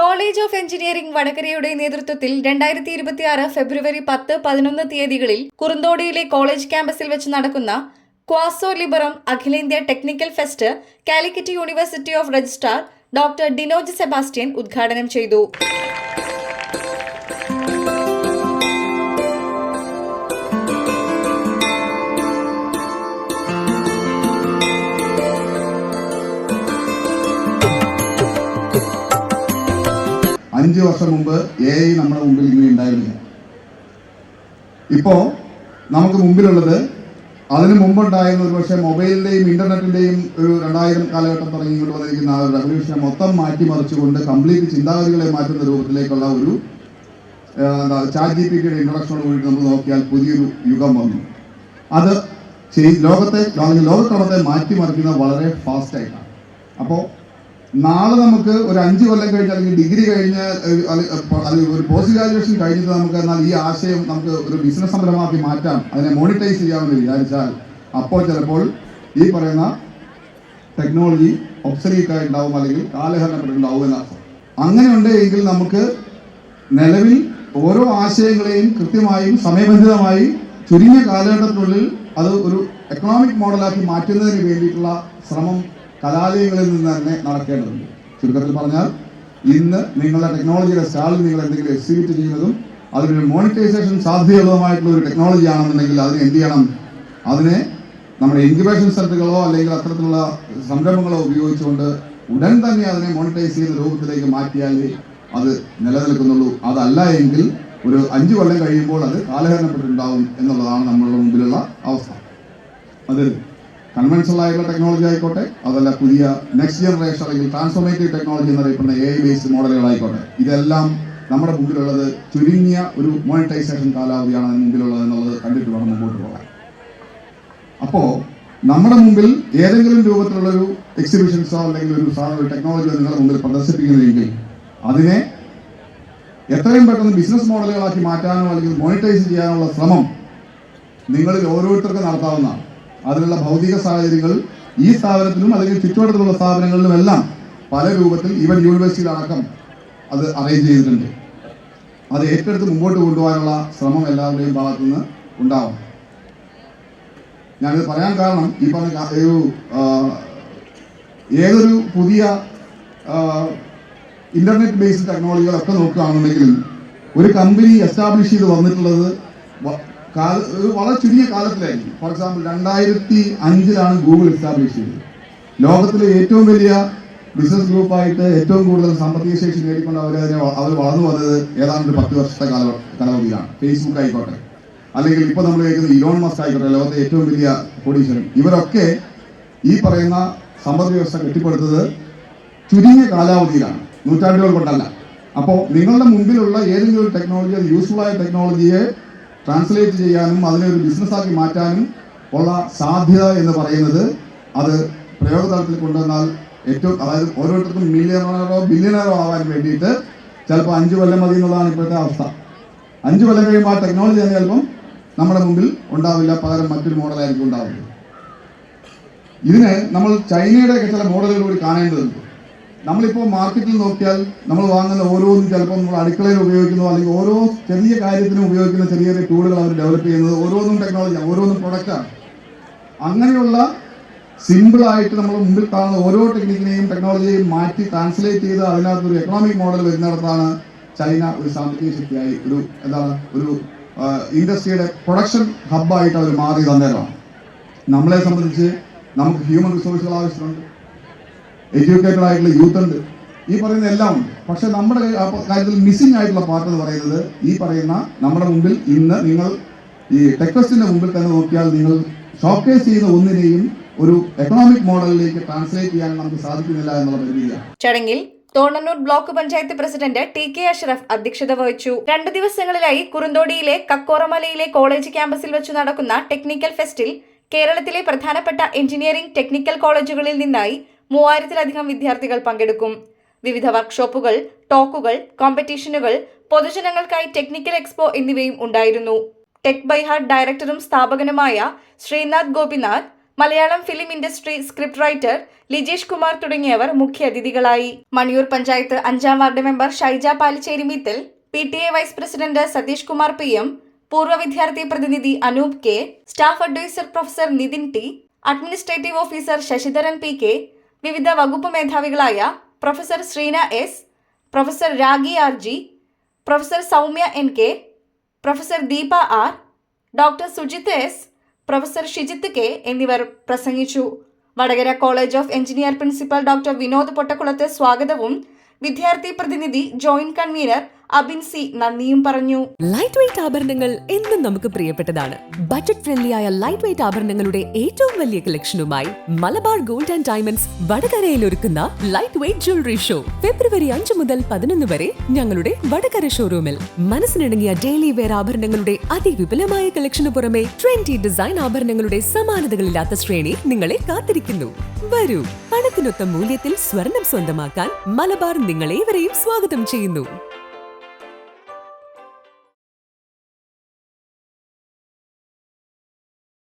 College of engineering വടകരയുടെ നേതൃത്വത്തിൽ 2026 ഫെബ്രുവരി 10, 11 തീയതികളിൽ കുറുന്തോടിയിലെ college ക്യാമ്പസിൽ വെച്ച് നടക്കുന്ന ക്വാസോ ലിബറം അഖിലേന്ത്യാ technical fest Calicut university of registrar doctor Dinoj Sebastian ഉദ്ഘാടനം ചെയ്തു. അഞ്ച് വർഷം മുമ്പ് AI നമ്മുടെ മുമ്പിൽ ഇങ്ങനെ ഉണ്ടായിരുന്നില്ല. ഇപ്പോൾ നമുക്ക് മുമ്പിലുള്ളത് അതിന് മുമ്പുണ്ടായിരുന്ന ഒരു പക്ഷേ മൊബൈലിൻ്റെയും ഇൻ്റർനെറ്റിൻ്റെയും ഒരു 2000 കാലഘട്ടം തുടങ്ങി ഇങ്ങോട്ട് വന്നിരിക്കുന്ന ആ ഒരു റെവല്യൂഷനെ മൊത്തം മാറ്റിമറിച്ചുകൊണ്ട് കംപ്ലീറ്റ് ചിന്താഗതികളെ മാറ്റുന്ന രൂപത്തിലേക്കുള്ള ഒരു ChatGPTയുടെ ഇൻട്രൊഡക്ഷനോട് കൂടി നമ്മൾ നോക്കിയാൽ പുതിയൊരു യുഗം വന്നു. അത് ലോകക്രമത്തെ മാറ്റിമറിക്കുന്ന വളരെ ഫാസ്റ്റായിട്ടാണ്. അപ്പോൾ നാളെ നമുക്ക് ഒരു 5 കൊല്ലം കഴിഞ്ഞ് അല്ലെങ്കിൽ ഡിഗ്രി കഴിഞ്ഞ് ഒരു പോസ്റ്റ് ഗ്രാജുവേഷൻ കഴിഞ്ഞിട്ട് നമുക്ക് എന്നാൽ ഈ ആശയം നമുക്ക് ഒരു ബിസിനസ് സംരംഭമാക്കി മാറ്റാം, അതിനെ മോണിറ്റൈസ് ചെയ്യാമെന്ന് വിചാരിച്ചാൽ അപ്പോൾ ചിലപ്പോൾ ഈ പറയുന്ന ടെക്നോളജി ഒബ്സലീറ്റായി ഉണ്ടാവും അല്ലെങ്കിൽ കാലഹരണപ്പെട്ടുണ്ടാവും എന്നർത്ഥം. അങ്ങനെയുണ്ട് എങ്കിൽ നമുക്ക് നിലവിൽ ഓരോ ആശയങ്ങളെയും കൃത്യമായും സമയബന്ധിതമായി ചുരുങ്ങിയ കാലഘട്ടത്തിനുള്ളിൽ അത് ഒരു എക്കണോമിക് മോഡലാക്കി മാറ്റുന്നതിന് വേണ്ടിയിട്ടുള്ള ശ്രമം കലാലയങ്ങളിൽ നിന്ന് തന്നെ നടക്കേണ്ടതുണ്ട്. ചുരുക്കത്തിൽ പറഞ്ഞാൽ ഇന്ന് നിങ്ങളുടെ ടെക്നോളജിയുടെ സ്റ്റാളിൽ നിങ്ങൾ എന്തെങ്കിലും എക്സിബിറ്റ് ചെയ്യുന്നതും അതിനൊരു മോണിറ്റൈസേഷൻ സാധ്യതയുള്ളതുമായിട്ടുള്ള ഒരു ടെക്നോളജി ആണെന്നുണ്ടെങ്കിൽ അതിന് എന്ത് ചെയ്യണം? അതിനെ നമ്മുടെ ഇൻക്യുബേഷൻ സെന്ററുകളോ അല്ലെങ്കിൽ അത്തരത്തിലുള്ള സംരംഭങ്ങളോ ഉപയോഗിച്ചുകൊണ്ട് ഉടൻ തന്നെ അതിനെ മോണിറ്റൈസ് ചെയ്യുന്ന രൂപത്തിലേക്ക് മാറ്റിയാലേ അത് നിലനിൽക്കുന്നുള്ളൂ. അതല്ല എങ്കിൽ ഒരു 5 കൊല്ലം കഴിയുമ്പോൾ അത് കാലഹരണപ്പെട്ടിട്ടുണ്ടാവും എന്നുള്ളതാണ് നമ്മളുടെ മുമ്പിലുള്ള അവസ്ഥ. അത് കൺവെൻഷണൽ ആയിട്ടുള്ള ടെക്നോളജി ആയിക്കോട്ടെ, അതല്ല പുതിയ നെക്സ്റ്റ് ജനറേഷൻ അല്ലെങ്കിൽ ട്രാൻസ്ഫോർമേറ്റീവ് ടെക്നോളജി എന്നറിയപ്പെടുന്ന AI ബേസ്ഡ് മോഡലുകളായിക്കോട്ടെ, ഇതെല്ലാം നമ്മുടെ മുമ്പിലുള്ളത് ചുരുങ്ങിയ ഒരു മോണിറ്റൈസേഷൻ കാലാവധിയാണ് മുമ്പിലുള്ളത് എന്നുള്ളത് കണ്ടിട്ട് വേണം മുമ്പോട്ട് പോകാൻ. അപ്പോൾ നമ്മുടെ മുമ്പിൽ ഏതെങ്കിലും രൂപത്തിലുള്ളൊരു എക്സിബിഷൻസോ അല്ലെങ്കിൽ ഒരു ടെക്നോളജിയോ നിങ്ങളുടെ മുമ്പിൽ പ്രദർശിപ്പിക്കുന്നുവെങ്കിൽ അതിനെ എത്രയും പെട്ടെന്ന് ബിസിനസ് മോഡലുകളാക്കി മാറ്റാനോ അല്ലെങ്കിൽ മോണിറ്റൈസ് ചെയ്യാനുള്ള ശ്രമം നിങ്ങളിൽ ഓരോരുത്തർക്കും നടത്താവുന്നതാണ്. അതിനുള്ള ഭൗതിക സാഹചര്യങ്ങൾ ഈ സ്ഥാപനത്തിലും അല്ലെങ്കിൽ ചുറ്റുവട്ടത്തിലുള്ള സ്ഥാപനങ്ങളിലും എല്ലാം പല രൂപത്തിൽ ഈവൻ യൂണിവേഴ്സിറ്റിയിലടക്കം അത് അറേഞ്ച് ചെയ്തിട്ടുണ്ട്. അത് ഏറ്റെടുത്ത് മുമ്പോട്ട് കൊണ്ടുപോകാനുള്ള ശ്രമം എല്ലാവരുടെയും ഭാഗത്തുനിന്ന് ഉണ്ടാവും. ഞാനിത് പറയാൻ കാരണം ഈ പറഞ്ഞ ഏതൊരു പുതിയ ഇന്റർനെറ്റ് ബേസ്ഡ് ടെക്നോളജികളൊക്കെ നോക്കുകയാണെന്നുണ്ടെങ്കിലും ഒരു കമ്പനി എസ്റ്റാബ്ലിഷ് ചെയ്ത് വന്നിട്ടുള്ളത് വളരെ ചുരുങ്ങിയ കാലത്തിലായിരിക്കും. ഫോർ എക്സാമ്പിൾ 2005 ഗൂഗിൾ എസ്റ്റാബ്ലിഷ് ചെയ്തത്. ലോകത്തിലെ ഏറ്റവും വലിയ ബിസിനസ് ഗ്രൂപ്പായിട്ട് ഏറ്റവും കൂടുതൽ സാമ്പത്തിക ശേഷി നേടിക്കൊണ്ട് അവർ വളർന്നു വന്നത് ഏതാണ്ട് 10 വർഷത്തെ കാലാവധിയാണ്. ഫേസ്ബുക്ക് ആയിക്കോട്ടെ, അല്ലെങ്കിൽ ഇപ്പോൾ നമ്മൾ കേൾക്കുന്ന ഇലോൺ മസ്ക് ആയിക്കോട്ടെ, ലോകത്തെ ഏറ്റവും വലിയ കോടീശ്വരൻ, ഇവരൊക്കെ ഈ പറയുന്ന സമ്പദ് വ്യവസ്ഥ കെട്ടിപ്പടുത്തത് ചുരുങ്ങിയ കാലാവധിയിലാണ്, നൂറ്റാണ്ടുകൾ കൊണ്ടല്ല. അപ്പോൾ നിങ്ങളുടെ മുമ്പിലുള്ള ഏതെങ്കിലും ഒരു ടെക്നോളജി, അത് യൂസ്ഫുൾ ആയ ടെക്നോളജിയെ ട്രാൻസ്ലേറ്റ് ചെയ്യാനും അതിനെ ഒരു ബിസിനസ്സാക്കി മാറ്റാനും ഉള്ള സാധ്യത എന്ന് പറയുന്നത് അത് പ്രയോഗതലത്തിൽ കൊണ്ടുവന്നാൽ ഏറ്റവും, അതായത് ഓരോരുത്തർക്കും മില്യണറോ ബില്യണറോ ആവാൻ വേണ്ടിയിട്ട് ചിലപ്പോൾ 5 കൊല്ലം മതി എന്നുള്ളതാണ് ഇപ്പോഴത്തെ അവസ്ഥ. 5 കൊല്ലം കഴിയുമ്പോൾ ആ ടെക്നോളജി തന്നെ ചിലപ്പം നമ്മുടെ മുമ്പിൽ ഉണ്ടാവില്ല, പകരം മറ്റൊരു മോഡലായിരിക്കും ഉണ്ടാവുന്നത്. ഇതിന് നമ്മൾ ചൈനയുടെ ചില മോഡലുകൾ കൂടി കാണേണ്ടതുണ്ട്. നമ്മളിപ്പോൾ മാർക്കറ്റിൽ നോക്കിയാൽ നമ്മൾ വാങ്ങുന്ന ഓരോന്നും ചിലപ്പോൾ നമ്മൾ അടുക്കളയിൽ ഉപയോഗിക്കുന്നു, അല്ലെങ്കിൽ ഓരോ ചെറിയ കാര്യത്തിനും ഉപയോഗിക്കുന്ന ചെറിയ ചെറിയ ടൂളുകൾ അവർ ഡെവലപ്പ് ചെയ്യുന്നത് ഓരോന്നും ടെക്നോളജിയാണ്, ഓരോന്നും പ്രൊഡക്റ്റാണ്. അങ്ങനെയുള്ള സിമ്പിളായിട്ട് നമ്മൾ മുമ്പിൽ കാണുന്ന ഓരോ ടെക്നിക്കിനെയും ടെക്നോളജിയെയും മാറ്റി ട്രാൻസ്ലേറ്റ് ചെയ്ത് അതിനകത്തൊരു എക്കണോമിക് മോഡൽ വരുന്നിടത്താണ് ചൈന ഒരു സാമ്പത്തിക ശക്തിയായി ഒരു ഇൻഡസ്ട്രിയുടെ പ്രൊഡക്ഷൻ ഹബ്ബായിട്ട് അവർ മാറി തന്നേരമാണ്. നമ്മളെ സംബന്ധിച്ച് നമുക്ക് ഹ്യൂമൻ റിസോഴ്സുകൾ ആവശ്യമുണ്ട്, എഡ്യൂക്കേറ്റഡ് ആയിട്ടുള്ള യൂത്ത് ഉണ്ട്, ഈ പറയുന്ന എല്ലാം ഉണ്ട്. പക്ഷെ നമ്മുടെ കാര്യത്തിൽ മിസ്സിംഗ് ആയിട്ടുള്ള പാർട്ട് എന്ന് പറയുന്നത് ഈ പറയുന്ന നമ്മുടെ മുമ്പിൽ ഇന്ന് നിങ്ങൾ ഈ ടെക്ഫെസ്റ്റിന്റെ മുമ്പിൽ തന്നെ നോക്കിയാൽ നിങ്ങൾ ഷോക്കേസ് ചെയ്യുന്ന ഒന്നിനെയും ഒരു എക്കണോമിക് മോഡലിലേക്ക് ട്രാൻസ്ലേറ്റ് ചെയ്യാൻ നമുക്ക് സാധിക്കുന്നില്ല എന്നുള്ള പരിധിയാണ്. ചടങ്ങിൽ Thonannur block panchayat president TK Ashraf അധ്യക്ഷത വഹിച്ചു. 2 ദിവസങ്ങളിലായി കുറുന്തോടിയിലെ കക്കോറമലയിലെ കോളേജ് ക്യാമ്പസിൽ വെച്ച് നടക്കുന്ന ടെക്നിക്കൽ ഫെസ്റ്റിൽ കേരളത്തിലെ പ്രധാനപ്പെട്ട എഞ്ചിനീയറിംഗ് ടെക്നിക്കൽ കോളേജുകളിൽ നിന്നായി 3000-ലധികം വിദ്യാർത്ഥികൾ പങ്കെടുക്കും. വിവിധ വർക്ക്ഷോപ്പുകൾ, ടോക്കുകൾ, കോമ്പറ്റീഷനുകൾ, പൊതുജനങ്ങൾക്കായി ടെക്നിക്കൽ എക്സ്പോ എന്നിവയും ഉണ്ടായിരുന്നു. ടെക് ബൈ ഹാർട്ട് ഡയറക്ടറും സ്ഥാപകനുമായ Sreenath Gopinath, Malayalam film industry script writer Lijesh Kumar തുടങ്ങിയവർ മുഖ്യാതിഥികളായി. മണിയൂർ പഞ്ചായത്ത് 5-ാം ward member Shaija Palicheri Meethal, PTA vice president Satheesh Kumar PM, പൂർവ്വ വിദ്യാർത്ഥി പ്രതിനിധി Anoop K, staff advisor professor Nithin T, administrative officer Sasidharan PK, വിവിധ വകുപ്പ് മേധാവികളായ professor Sreena S, professor Ragi RG, professor Soumya NK, professor Deepa R, doctor Sujith S, professor Shijith K എന്നിവർ പ്രസംഗിച്ചു. Vadakara college of engineer principal doctor Vinod പൊട്ടക്കുളത്ത് സ്വാഗതവും വിദ്യാർത്ഥി പ്രതിനിധി ജോയിന്റ് കൺവീനർ അബിൻ C നന്ദിയും പറഞ്ഞു. ലൈറ്റ് വെയ്റ്റ് ആഭരണങ്ങൾ എന്നും നമുക്ക് പ്രിയപ്പെട്ടതാണ്. ബഡ്ജറ്റ് ഫ്രണ്ട്ലി ആയ ലൈറ്റ് വെയ്റ്റ് ആഭരണങ്ങളുടെ ഏറ്റവും വലിയ കളക്ഷനുമായി മലബാർ ഗോൾഡ് ആൻഡ് ഡയമണ്ട്സ് വടകരയിൽ ഒരുക്കുന്ന ലൈറ്റ് വെയ്റ്റ് ജ്വല്ലറി ഷോ ഫെബ്രുവരി 5 മുതൽ 11 വരെ ഞങ്ങളുടെ വടകര ഷോറൂമിൽ. മനസ്സിനിണങ്ങിയ ഡെയിലി വെയർ ആഭരണങ്ങളുടെ അതിവിപുലമായ കളക്ഷന് പുറമെ 20 ഡിസൈൻ ആഭരണങ്ങളുടെ സമാനതകളില്ലാത്ത ശ്രേണി നിങ്ങളെ കാത്തിരിക്കുന്നു. വരൂ, പണത്തിനൊത്ത മൂല്യത്തിൽ സ്വർണം സ്വന്തമാക്കാൻ മലബാർ നിങ്ങളേവരെയും സ്വാഗതം ചെയ്യുന്നു.